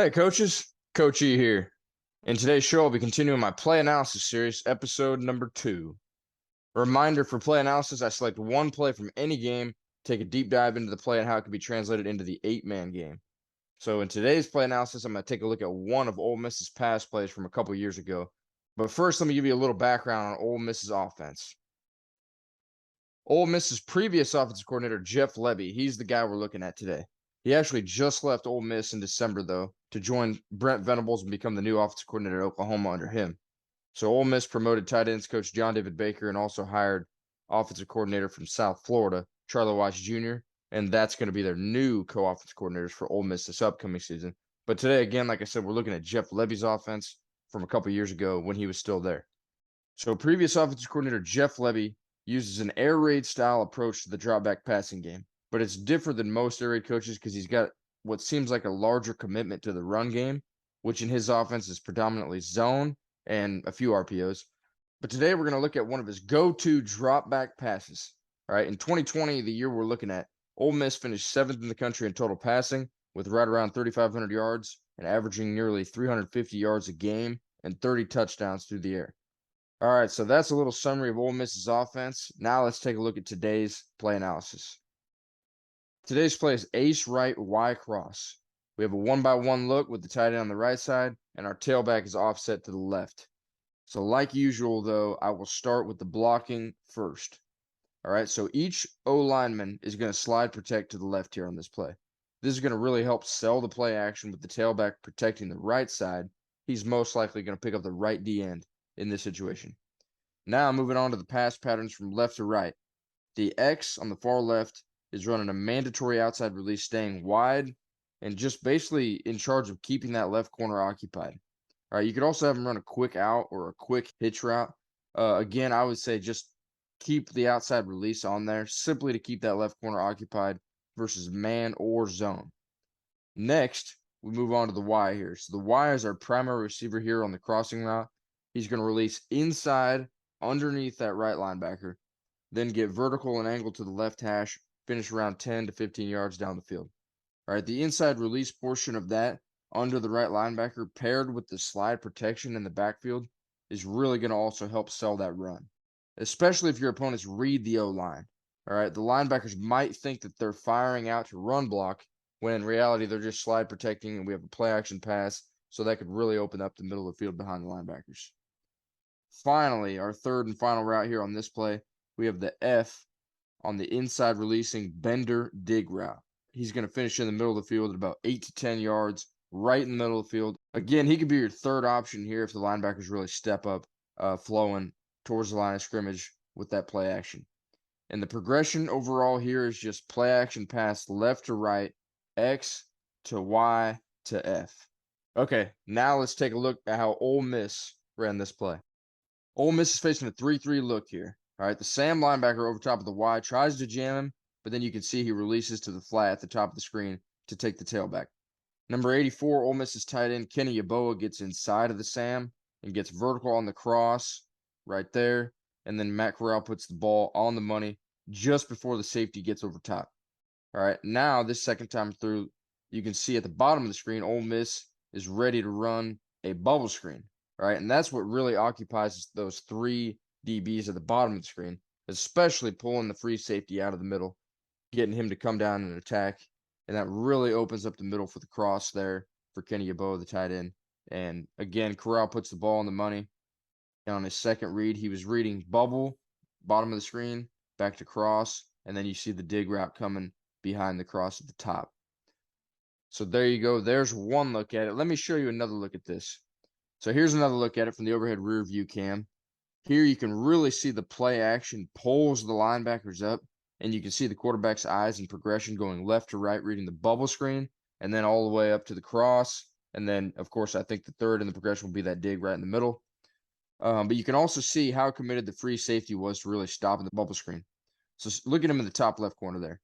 Hey coaches, Coach E here. In today's show, I'll be continuing my play analysis series, episode number 2. A reminder for play analysis, I select one play from any game, take a deep dive into the play and how it can be translated into the 8-man game. So in today's play analysis, I'm going to take a look at one of Ole Miss's pass plays from a couple years ago. But first, let me give you a little background on Ole Miss's offense. Ole Miss's previous offensive coordinator, Jeff Lebby, he's the guy we're looking at today. He actually just left Ole Miss in December, though, to join Brent Venables and become the new offensive coordinator at Oklahoma under him. So Ole Miss promoted tight ends coach John David Baker and also hired offensive coordinator from South Florida, Charlie Weiss Jr., and that's going to be their new co-offensive coordinators for Ole Miss this upcoming season. But today, again, like I said, we're looking at Jeff Lebby's offense from a couple years ago when he was still there. So previous offensive coordinator Jeff Lebby uses an air raid style approach to the drop back passing game, but it's different than most air raid coaches because he's got what seems like a larger commitment to the run game, which in his offense is predominantly zone and a few RPOs. But today we're going to look at one of his go-to drop back passes. All right, in 2020, the year we're looking at, Ole Miss finished 7th in the country in total passing with right around 3,500 yards and averaging nearly 350 yards a game and 30 touchdowns through the air. All right, so that's a little summary of Ole Miss's offense. Now let's take a look at today's play analysis. Today's play is ace right Y-Cross. We have a 1-by-1 look with the tight end on the right side, and our tailback is offset to the left. So like usual, though, I will start with the blocking first. All right, so each O lineman is going to slide protect to the left here on this play. This is going to really help sell the play action with the tailback protecting the right side. He's most likely going to pick up the right D end in this situation. Now moving on to the pass patterns from left to right. The X on the far left is running a mandatory outside release, staying wide and just basically in charge of keeping that left corner occupied. All right, you could also have him run a quick out or a quick hitch route. Again, I would say just keep the outside release on there simply to keep that left corner occupied versus man or zone. Next, we move on to the Y here. So the Y is our primary receiver here on the crossing route. He's going to release inside underneath that right linebacker, then get vertical and angle to the left hash, finish around 10 to 15 yards down the field. All right, the inside release portion of that under the right linebacker paired with the slide protection in the backfield is really going to also help sell that run, especially if your opponents read the O-line. All right, the linebackers might think that they're firing out to run block when in reality they're just slide protecting and we have a play action pass, so that could really open up the middle of the field behind the linebackers. Finally, our third and final route here on this play, we have the F on the inside releasing bender dig route. He's going to finish in the middle of the field at about 8 to 10 yards, right in the middle of the field. Again, he could be your third option here if the linebackers really step up, flowing towards the line of scrimmage with that play action. And the progression overall here is just play action pass left to right, X to Y to F. Okay, now let's take a look at how Ole Miss ran this play. Ole Miss is facing a 3-3 look here. All right, the Sam linebacker over top of the Y tries to jam him, but then you can see he releases to the flat at the top of the screen to take the tailback. Number 84, Ole Miss's tight end, Kenny Yeboah, gets inside of the Sam and gets vertical on the cross right there. And then Matt Corral puts the ball on the money just before the safety gets over top. All right, now this second time through, you can see at the bottom of the screen, Ole Miss is ready to run a bubble screen. All right, and that's what really occupies those 3 DBs at the bottom of the screen, especially pulling the free safety out of the middle, getting him to come down and attack. And that really opens up the middle for the cross there for Kenny Yeboah, the tight end. And again, Corral puts the ball on the money. And on his second read, he was reading bubble, bottom of the screen, back to cross, and then you see the dig route coming behind the cross at the top. So there you go. There's one look at it. Let me show you another look at this. So here's another look at it from the overhead rear view cam. Here you can really see the play action pulls the linebackers up, and you can see the quarterback's eyes and progression going left to right, reading the bubble screen, and then all the way up to the cross. And then, of course, I think the third in the progression will be that dig right in the middle. But you can also see how committed the free safety was to really stopping the bubble screen. So look at him in the top left corner there.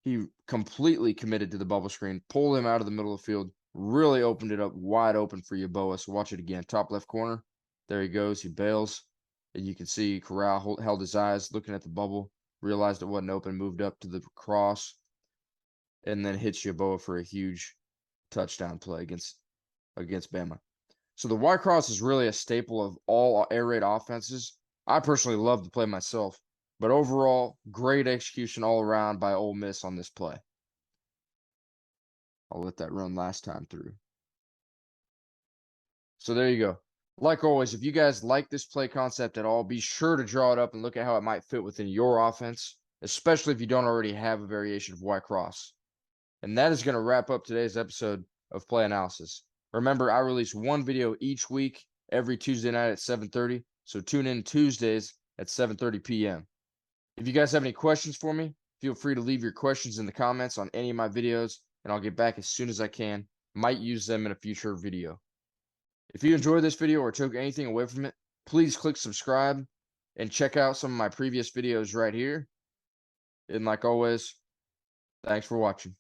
He completely committed to the bubble screen, pulled him out of the middle of the field, really opened it up wide open for Yeboah. So watch it again. Top left corner. There he goes. He bails. And you can see Corral held his eyes looking at the bubble, realized it wasn't open, moved up to the cross, and then hits Yeboah for a huge touchdown play against Bama. So the Y-Cross is really a staple of all air raid offenses. I personally love the play myself, but overall, great execution all around by Ole Miss on this play. I'll let that run last time through. So there you go. Like always, if you guys like this play concept at all, be sure to draw it up and look at how it might fit within your offense, especially if you don't already have a variation of Y-Cross. And that is going to wrap up today's episode of Play Analysis. Remember, I release one video each week, every Tuesday night at 7:30. So tune in Tuesdays at 7:30 p.m. If you guys have any questions for me, feel free to leave your questions in the comments on any of my videos, and I'll get back as soon as I can. Might use them in a future video. If you enjoyed this video or took anything away from it, please click subscribe and check out some of my previous videos right here. And like always, thanks for watching.